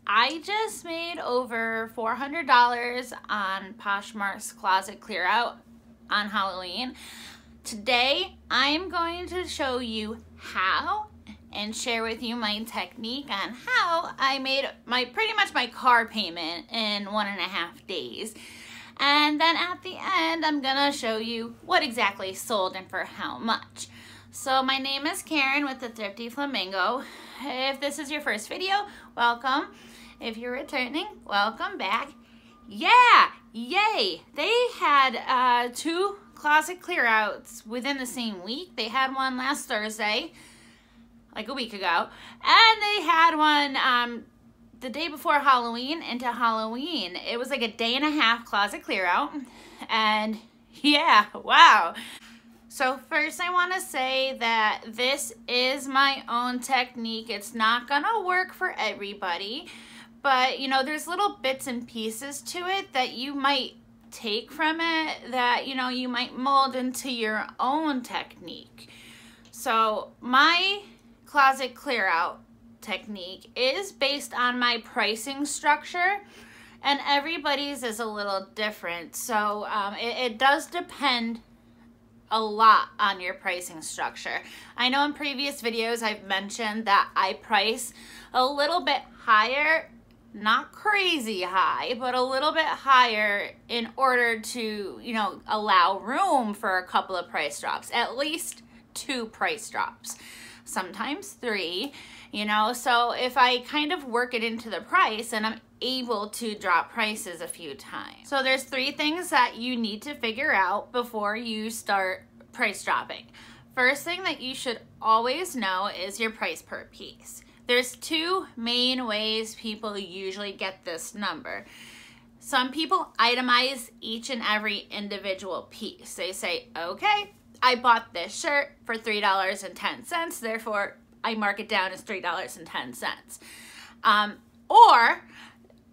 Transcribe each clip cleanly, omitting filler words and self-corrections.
I just made over $400 on Poshmark's Closet Clear Out on Halloween. Today, I'm going to show you how and share with you my technique on how I made pretty much my car payment in 1.5 days. And then at the end, I'm gonna show you what exactly sold and for how much. So my name is Karen with the Thrifty Flamingo. If this is your first video, welcome. If you're returning, welcome back. Yeah, yay! They had 2 closet clear outs within the same week. They had one last Thursday, like a week ago, and they had one the day before Halloween into Halloween. It was like a 1.5-day closet clear out, and yeah, wow. So first I want to say that this is my own technique. It's not gonna work for everybody, but you know, there's little bits and pieces to it that you might take from it that, you know, you might mold into your own technique. So my closet clear out technique is based on my pricing structure, and everybody's is a little different. So it does depend a lot on your pricing structure. I know in previous videos I've mentioned that I price a little bit higher, not crazy high, but a little bit higher in order to, you know, allow room for a couple of price drops, at least 2 price drops, sometimes 3, you know. So if I kind of work it into the price, and I'm able to drop prices a few times. So there's 3 things that you need to figure out before you start price dropping. First thing that you should always know is your price per piece. There's 2 main ways people usually get this number. Some people itemize each and every individual piece. They say, okay, I bought this shirt for $3.10, therefore I mark it down as $3.10. Or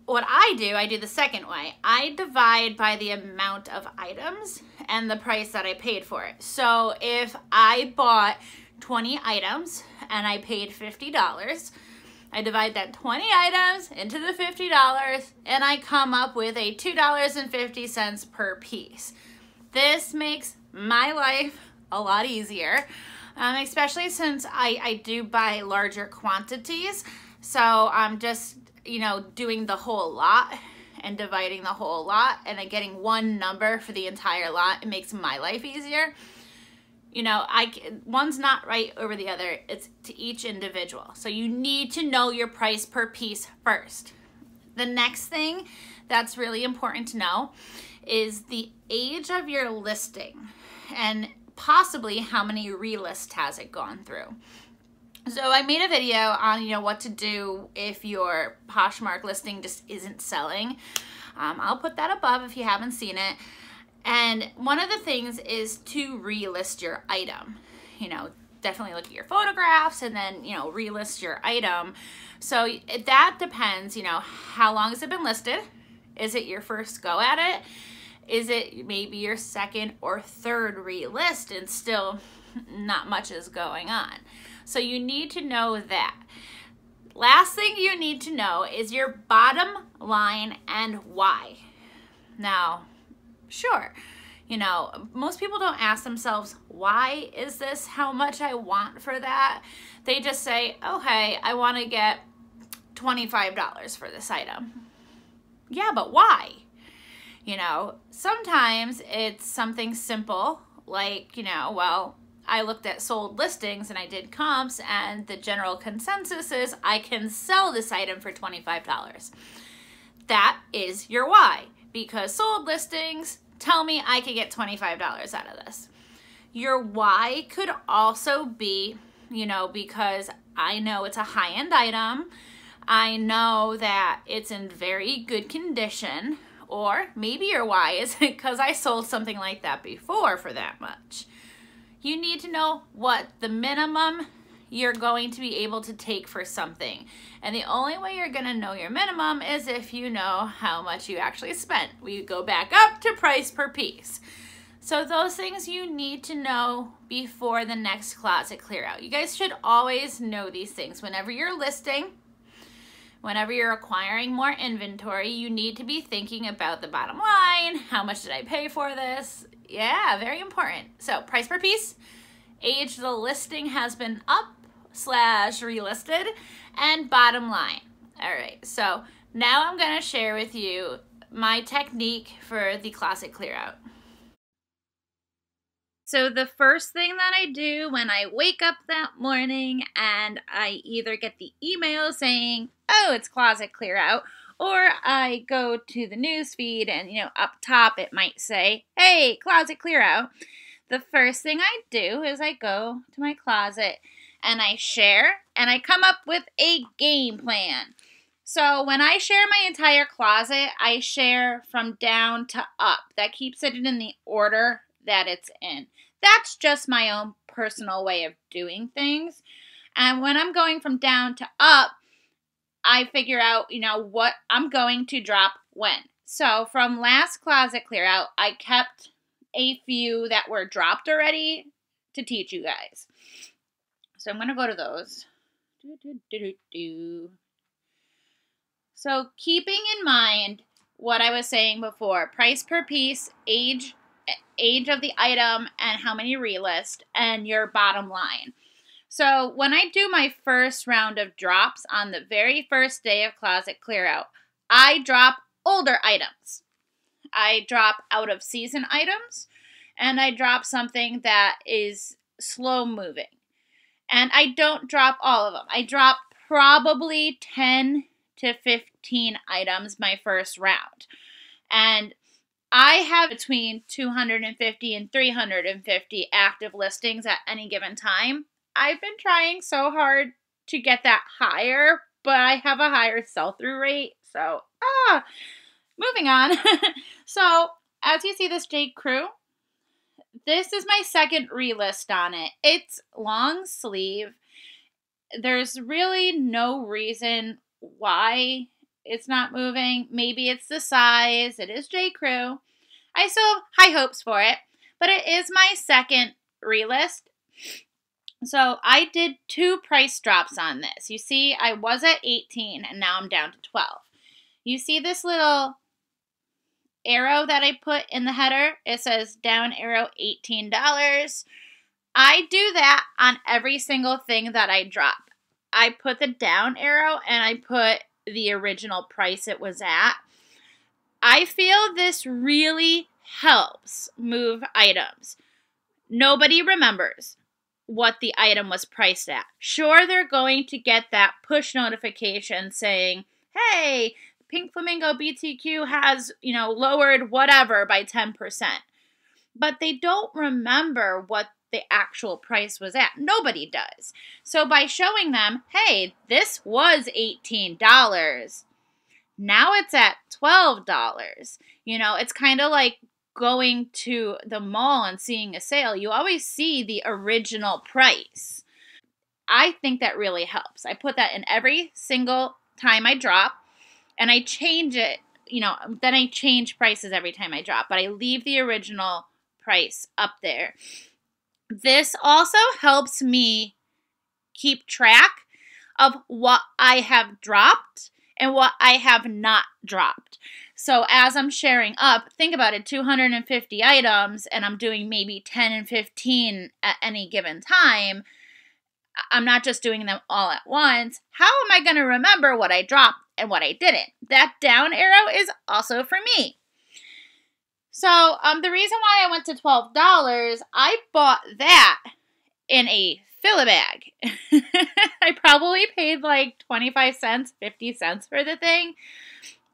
what I do the second way. I divide by the amount of items and the price that I paid for it. So if I bought 20 items and I paid $50, I divide that 20 items into the $50 and I come up with a $2.50 per piece. This makes my life a lot easier, especially since I do buy larger quantities. So I'm just, you know, doing the whole lot and dividing the whole lot and then getting one number for the entire lot. It makes my life easier. You know, one's not right over the other. It's to each individual. So you need to know your price per piece first. The next thing that's really important to know is the age of your listing and possibly how many relists has it gone through. So I made a video on, you know, what to do if your Poshmark listing just isn't selling. I'll put that above if you haven't seen it. And one of the things is to relist your item. You know, definitely look at your photographs and then, you know, relist your item. So that depends, you know, how long has it been listed? Is it your first go at it? Is it maybe your second or third relist and still not much is going on? So you need to know that. Last thing you need to know is your bottom line and why. Now, sure, you know, most people don't ask themselves, why is this how much I want for that? They just say, okay, I want to get $25 for this item. Yeah, but why? You know, sometimes it's something simple like, you know, well, I looked at sold listings and I did comps, and the general consensus is I can sell this item for $25. That is your why, because sold listings tell me I could get $25 out of this. Your why could also be, you know, because I know it's a high-end item, I know that it's in very good condition, or maybe your why is because I sold something like that before for that much. You need to know what the minimum you're going to be able to take for something. And the only way you're gonna know your minimum is if you know how much you actually spent. We go back up to price per piece. So those things you need to know before the next closet clear out. You guys should always know these things. Whenever you're listing, Whenever you're acquiring more inventory, you need to be thinking about the bottom line. How much did I pay for this? Yeah, very important. So price per piece, age the listing has been up / relisted, and bottom line. All right, so now I'm gonna share with you my technique for the closet clear out. So the first thing that I do when I wake up that morning and I either get the email saying, oh, it's closet clear out, or I go to the news feed and, up top it might say, hey, closet clear out. The first thing I do is I go to my closet and I share and I come up with a game plan. So when I share my entire closet, I share from down to up. That keeps it in the order that it's in. That's just my own personal way of doing things. And when I'm going from down to up, I figure out, what I'm going to drop when. So from last closet clear out, I kept a few that were dropped already to teach you guys. So I'm going to go to those. So keeping in mind what I was saying before, price per piece, age of the item, and how many relist, and your bottom line. So when I do my first round of drops on the very first day of closet clear out, I drop older items. I drop out of season items, and I drop something that is slow moving. And I don't drop all of them. I drop probably 10 to 15 items my first round. And I have between 250 and 350 active listings at any given time. I've been trying so hard to get that higher, but I have a higher sell-through rate. So, moving on. So, as you see this J. Crew, this is my second relist on it. It's long sleeve. There's really no reason why it's not moving. Maybe it's the size. It is J. Crew. I still have high hopes for it, but it is my second relist. So I did 2 price drops on this. You see, I was at 18 and now I'm down to 12. You see this little arrow that I put in the header? It says down arrow $18. I do that on every single thing that I drop. I put the down arrow and I put the original price it was at. I feel this really helps move items. Nobody remembers what the item was priced at. Sure, they're going to get that push notification saying, hey, Pink Flamingo BTQ has, lowered whatever by 10%. But they don't remember what the actual price was at. Nobody does. So by showing them, hey, this was $18. Now it's at $12. It's kind of like going to the mall and seeing a sale. You always see the original price. I think that really helps. I put that in every single time I drop, and I change it, then I change prices every time I drop, but I leave the original price up there. This also helps me keep track of what I have dropped and what I have not dropped. So as I'm sharing up, think about it, 250 items, and I'm doing maybe 10 and 15 at any given time. I'm not just doing them all at once. How am I going to remember what I dropped and what I didn't? That down arrow is also for me. So the reason why I went to $12, I bought that in a fill a bag. I probably paid like 25 cents, 50 cents for the thing.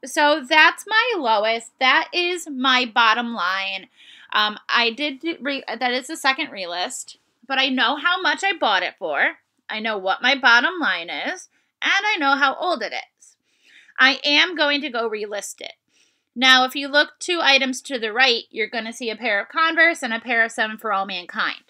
So that's my lowest. That is my bottom line. That is the second relist, but I know how much I bought it for. I know what my bottom line is, and I know how old it is. I am going to go relist it. Now, if you look 2 items to the right, you're going to see a pair of Converse and a pair of 7 for All Mankind.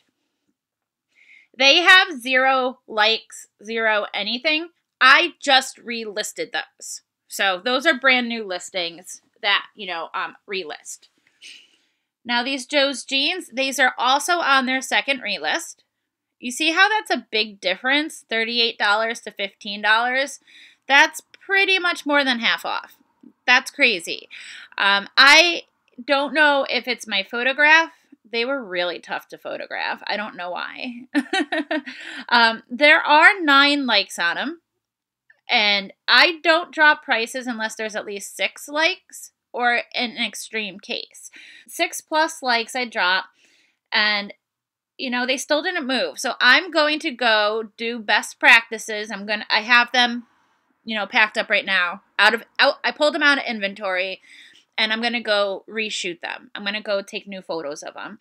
They have 0 likes, 0 anything. I just relisted those. So those are brand new listings that, relist. Now these Joe's jeans, these are also on their second relist. You see how that's a big difference, $38 to $15? That's pretty much more than half off. That's crazy. I don't know if it's my photograph. They were really tough to photograph. I don't know why. There are 9 likes on them. And I don't drop prices unless there's at least 6 likes or in an extreme case. 6+ likes I drop, and you know, they still didn't move. So I'm going to go do best practices. I have them, you know, packed up right now. I pulled them out of inventory, and I'm going to go reshoot them. I'm going to go take new photos of them.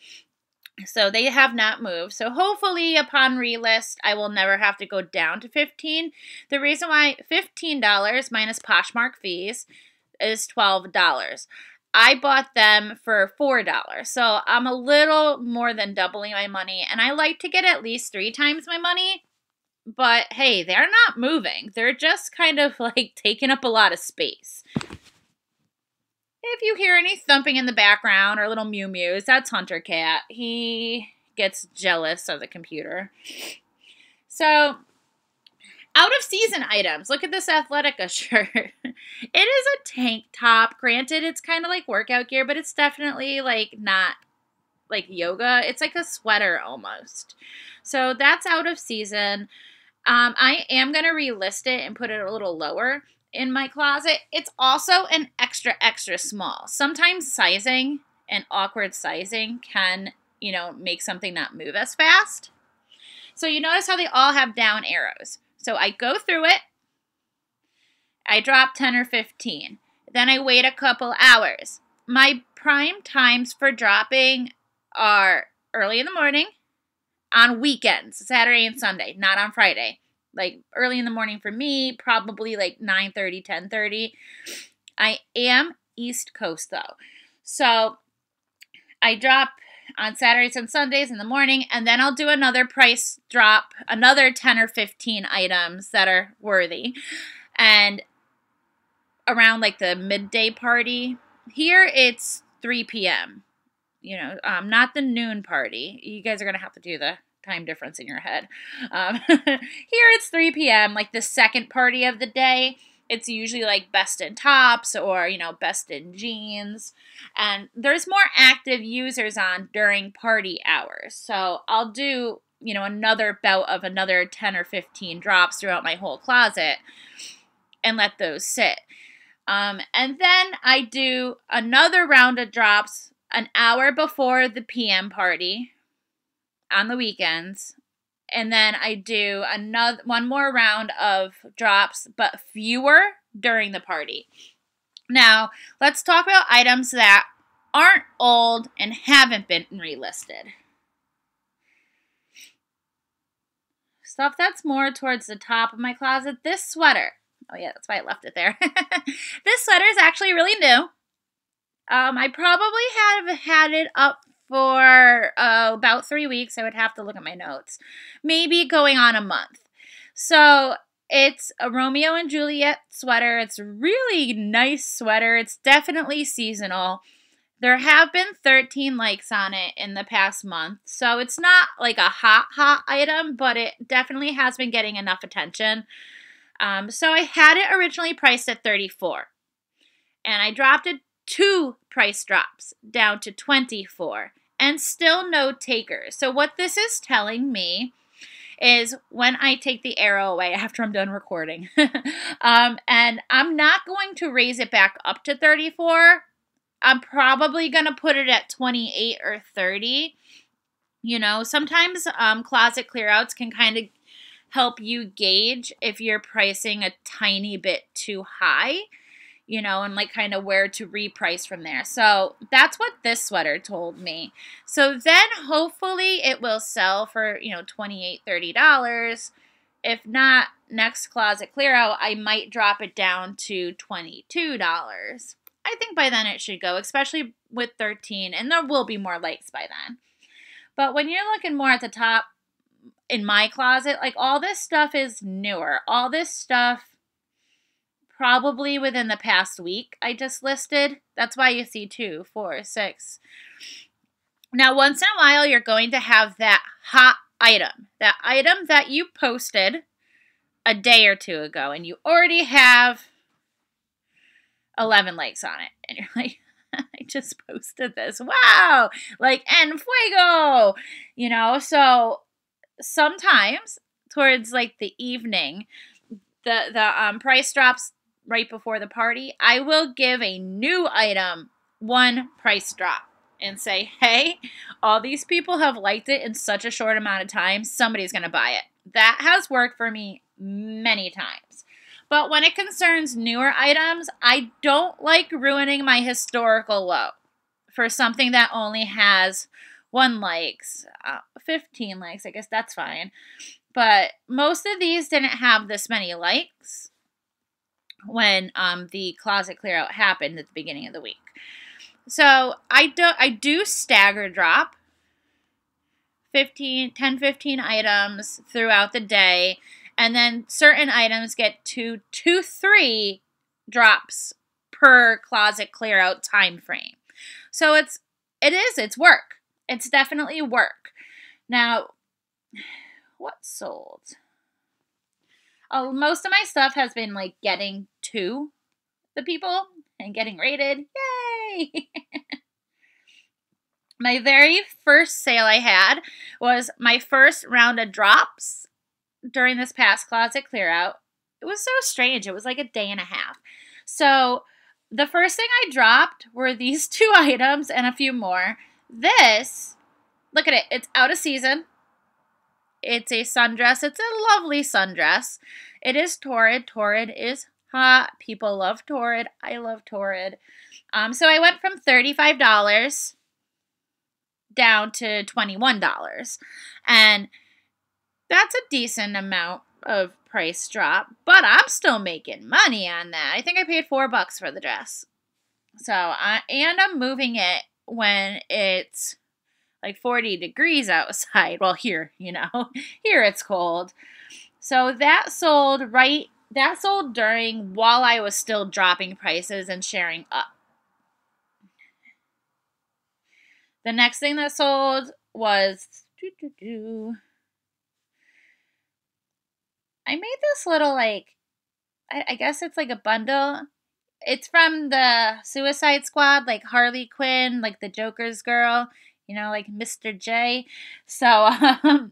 So they have not moved. So hopefully upon relist, I will never have to go down to $15. The reason why $15 minus Poshmark fees is $12. I bought them for $4. So I'm a little more than doubling my money. And I like to get at least 3 times my money. But hey, they're not moving. They're just kind of like taking up a lot of space. If you hear any thumping in the background or little mew mews, that's Hunter Cat. He gets jealous of the computer. So, out of season items. Look at this Athletica shirt. It is a tank top. Granted, it's kind of like workout gear, but it's definitely like not like yoga. It's like a sweater almost. So that's out of season. I am going to relist it and put it a little lower in my closet. It's also an extra small. Sometimes sizing and awkward sizing can, you know, make something not move as fast. So you notice how they all have down arrows. So I go through it, I drop 10 or 15. Then I wait a couple hours. My prime times for dropping are early in the morning, on weekends, Saturday and Sunday, not on Friday. Like early in the morning for me, probably like 9:30, 10:30. I am East Coast though. So I drop on Saturdays and Sundays in the morning, and then I'll do another price drop, another 10 or 15 items that are worthy. And around like the midday party, here it's 3 p.m. You know, not the noon party. You guys are going to have to do the time difference in your head. Here it's 3 p.m., like the second party of the day. It's usually like best in tops or, you know, best in jeans. And there's more active users on during party hours. So I'll do, you know, another bout of another 10 or 15 drops throughout my whole closet and let those sit. And then I do another round of drops an hour before the PM party on the weekends, and then I do one more round of drops, but fewer during the party. Now, let's talk about items that aren't old and haven't been relisted. Stuff that's more towards the top of my closet. This sweater. Oh yeah, that's why I left it there. This sweater is actually really new. I probably have had it up for about 3 weeks. I would have to look at my notes. Maybe going on a month. So it's a Romeo and Juliet sweater. It's a really nice sweater. It's definitely seasonal. There have been 13 likes on it in the past month. So it's not like a hot item, but it definitely has been getting enough attention. So I had it originally priced at $34. And I dropped it 2 price drops down to $24, and still no takers. So what this is telling me is when I take the arrow away after I'm done recording, and I'm not going to raise it back up to 34. I'm probably going to put it at 28 or 30. You know, sometimes closet clear outs can kind of help you gauge if you're pricing a tiny bit too high, you know, and like kind of where to reprice from there. So that's what this sweater told me. So then hopefully it will sell for, you know, $28, $30. If not, next closet clear out, I might drop it down to $22. I think by then it should go, especially with 13, and there will be more likes by then. But when you're looking more at the top in my closet, like all this stuff is newer. All this stuff probably within the past week I just listed. That's why you see 2, 4, 6. Now, once in a while, you're going to have that hot item. That item that you posted a day or 2 ago, and you already have 11 likes on it. And you're like, I just posted this. Wow. Like, en fuego. You know, so sometimes towards like the evening, the price drops right before the party. I will give a new item one price drop and say, hey, all these people have liked it in such a short amount of time. Somebody's going to buy it. That has worked for me many times. But when it concerns newer items, I don't like ruining my historical low for something that only has 1 likes, 15 likes. I guess that's fine. But most of these didn't have this many likes when the closet clear out happened at the beginning of the week. So I do stagger drop 10, 15 items throughout the day. And then certain items get 2 to 3 drops per closet clear out time frame. So it's work. It's definitely work. Now, what sold? Oh, most of my stuff has been like getting to the people and getting rated. Yay! My very first sale I had was my first round of drops during this past closet clear out. It was so strange. It was like a day and a half. So the first thing I dropped were these 2 items and a few more. This, look at it. It's out of season. It's a sundress. It's a lovely sundress. It is Torrid. Torrid is hot. People love Torrid. I love Torrid. So I went from $35 down to $21. And that's a decent amount of price drop, but I'm still making money on that. I think I paid $4 for the dress. So, and I'm moving it when it's like 40 degrees outside. Well, here, you know, here it's cold. So that sold during while I was still dropping prices and sharing up. The next thing that sold was I made this little, like, I guess it's like a bundle. It's from the Suicide Squad, like Harley Quinn, like the Joker's girl, you know, like Mr. J. So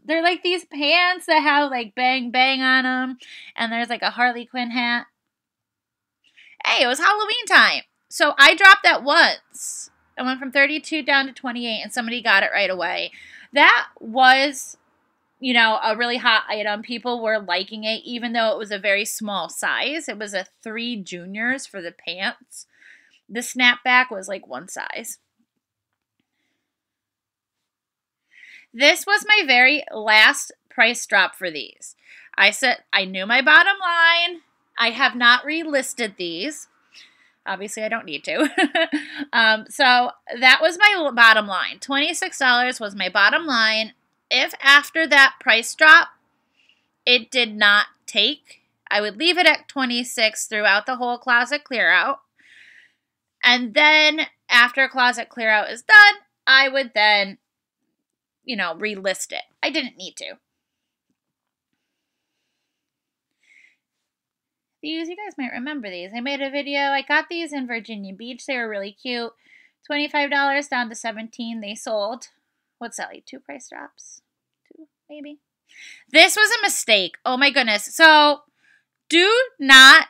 they're like these pants that have like bang bang on them. And there's like a Harley Quinn hat. Hey, it was Halloween time. So I dropped that once. I went from 32 down to 28 and somebody got it right away. That was, you know, a really hot item. People were liking it, even though it was a very small size. It was a 3 juniors for the pants. The snapback was like 1 size. This was my very last price drop for these. I said I knew my bottom line. I have not relisted these. Obviously, I don't need to. So that was my bottom line. $26 was my bottom line. If after that price drop, it did not take, I would leave it at $26 throughout the whole closet clear out. And then after closet clear out is done, I would then, you know, relist it. I didn't need to. These, you guys might remember these. I made a video. I got these in Virginia Beach. They were really cute. $25 down to $17. They sold. What's that, like 2 price drops? 2, maybe. This was a mistake. Oh my goodness. So do not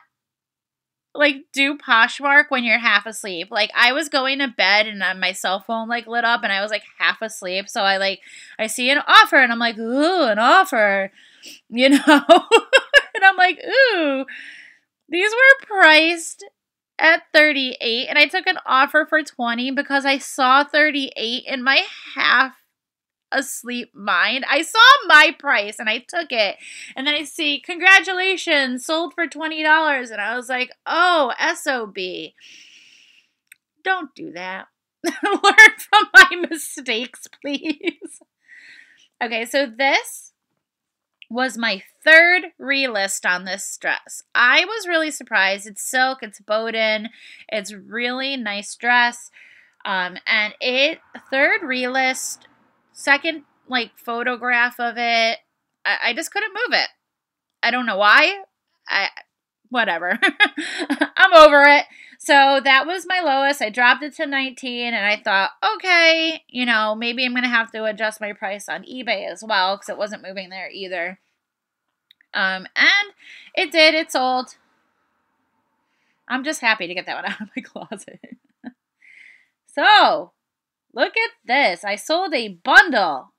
do Poshmark when you're half asleep. Like, I was going to bed and my cell phone like lit up and I was like half asleep. So I see an offer and I'm like, ooh, an offer, you know? And I'm like, ooh, these were priced at 38 and I took an offer for 20 because I saw 38 in my half asleep mind. I saw my price and I took it. And then I see, congratulations, sold for $20. And I was like, oh, SOB. Don't do that. Learn from my mistakes, please. Okay, so this was my 3rd relist on this dress. I was really surprised. It's silk, it's bowed-in, it's really nice dress. And 3rd relist, 2nd photograph of it, I just couldn't move it. I don't know why. Whatever. I'm over it. So that was my lowest. I dropped it to 19 and I thought, okay, you know, maybe I'm going to have to adjust my price on eBay as well because it wasn't moving there either. And it did. It sold. I'm just happy to get that one out of my closet. So, look at this. I sold a bundle.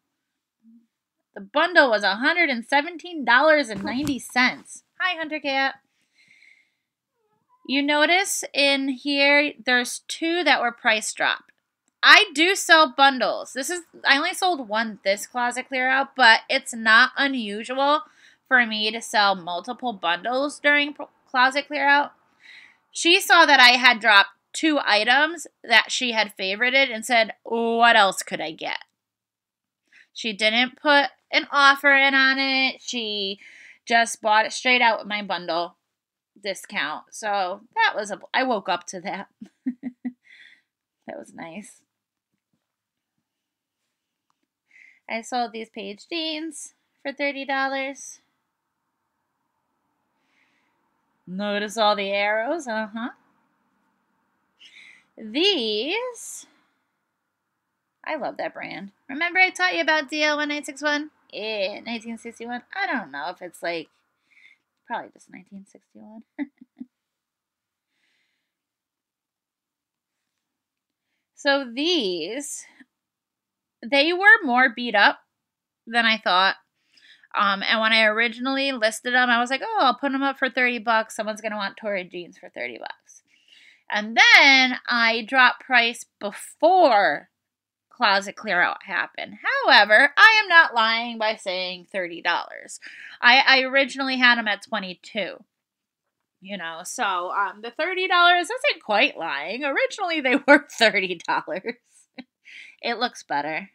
The bundle was $117.90. Hi, Hunter Cat. You notice in here, there's 2 that were price dropped. I do sell bundles. I only sold one this closet clear out, but it's not unusual for me to sell multiple bundles during closet clear out. She saw that I had dropped 2 items that she had favorited and said, what else could I get? She didn't put an offer in on it. She just bought it straight out with my bundle discount. So that was I woke up to that. That was nice. I sold these page jeans for $30. Notice all the arrows, These, I love that brand. Remember I taught you about DL1961? Yeah, 1961. I don't know if it's like, probably just 1961. So these, they were more beat up than I thought. And when I originally listed them, I was like, oh, I'll put them up for $30. Someone's going to want torrid jeans for $30. And then I dropped price before closet clear out happened. However, I am not lying by saying $30. I originally had them at $22. You know, so the $30 isn't quite lying. Originally, they were $30. It looks better.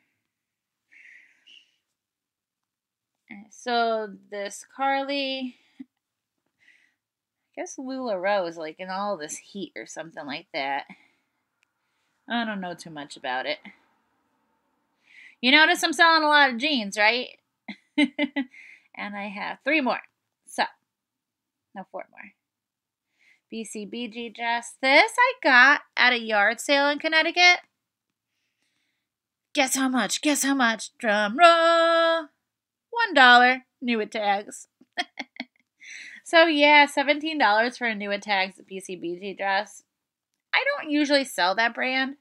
So this Carly, I guess LuLaRoe is like in all this heat or something like that. I don't know too much about it. You notice I'm selling a lot of jeans, right? And I have 3 more. So, no, 4 more. BCBG dress. This I got at a yard sale in Connecticut. Guess how much? Guess how much? Drum roll. $1. New with tags. So yeah, $17 for a new with tags BCBG dress. I don't usually sell that brand.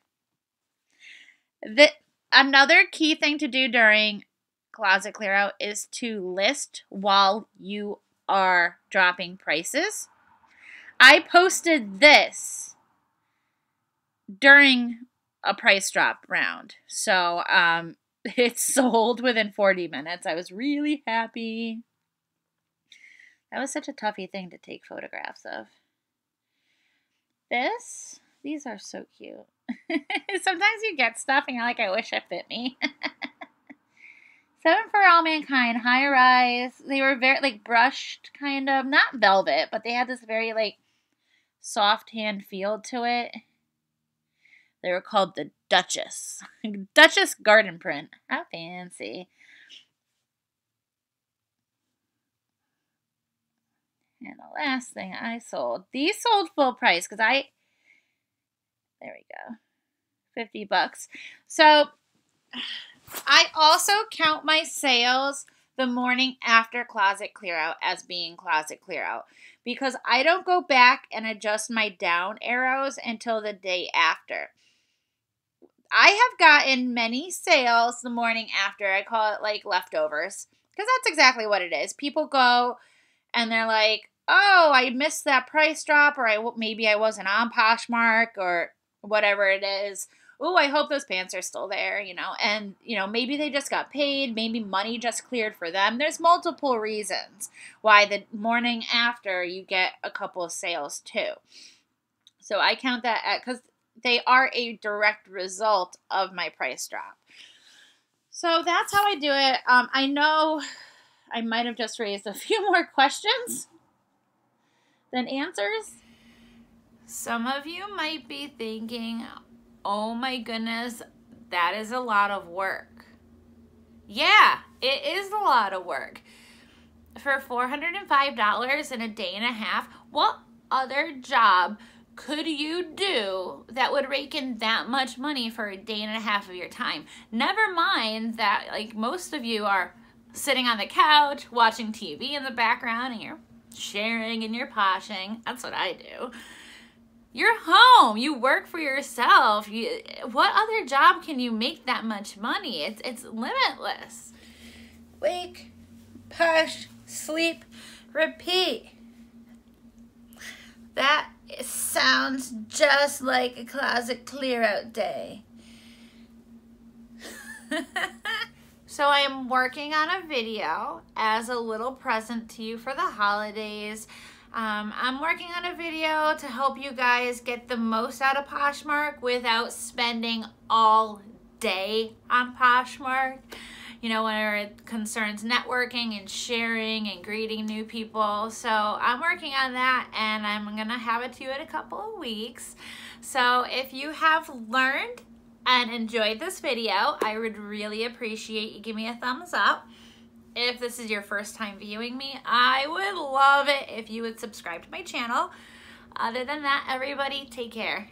Another key thing to do during closet clear out is to list while you are dropping prices. I posted this during a price drop round. So it sold within 40 minutes. I was really happy. That was such a toughie thing to take photographs of. These are so cute. Sometimes you get stuff and you're like, I wish it fit me. 7 for All Mankind, high rise. They were very like brushed, kind of, not velvet, but they had this very like soft hand feel to it. They were called the Duchess. Duchess garden print. How fancy. And the last thing I sold. These sold full price because there we go. $50. So I also count my sales the morning after closet clear out as being closet clear out because I don't go back and adjust my down arrows until the day after. I have gotten many sales the morning after. I call it like leftovers because that's exactly what it is. People go and they're like, oh, I missed that price drop, or maybe I wasn't on Poshmark or whatever it is. Oh, I hope those pants are still there, you know. And, you know, maybe they just got paid. Maybe money just cleared for them. There's multiple reasons why the morning after you get a couple of sales too. So I count that because they are a direct result of my price drop. So that's how I do it. I know I might have just raised a few more questions than answers. Some of you might be thinking, oh my goodness, that is a lot of work. Yeah, it is a lot of work. For $405 in a day and a half, what other job could you do that would rake in that much money for a day and a half of your time? Never mind that, like, most of you are sitting on the couch watching TV in the background and you're sharing and you're poshing. That's what I do. You're home. You work for yourself. What other job can you make that much money? It's limitless. Wake, posh, sleep, repeat. That sounds just like a closet clear out day. So I am working on a video as a little present to you for the holidays. I'm working on a video to help you guys get the most out of Poshmark without spending all day on Poshmark. You know, when it concerns networking and sharing and greeting new people. So I'm working on that, and I'm gonna have it to you in a couple of weeks. So if you have learned and enjoyed this video, I would really appreciate you give me a thumbs up. If this is your first time viewing me, I would love it if you would subscribe to my channel. Other than that, everybody, take care.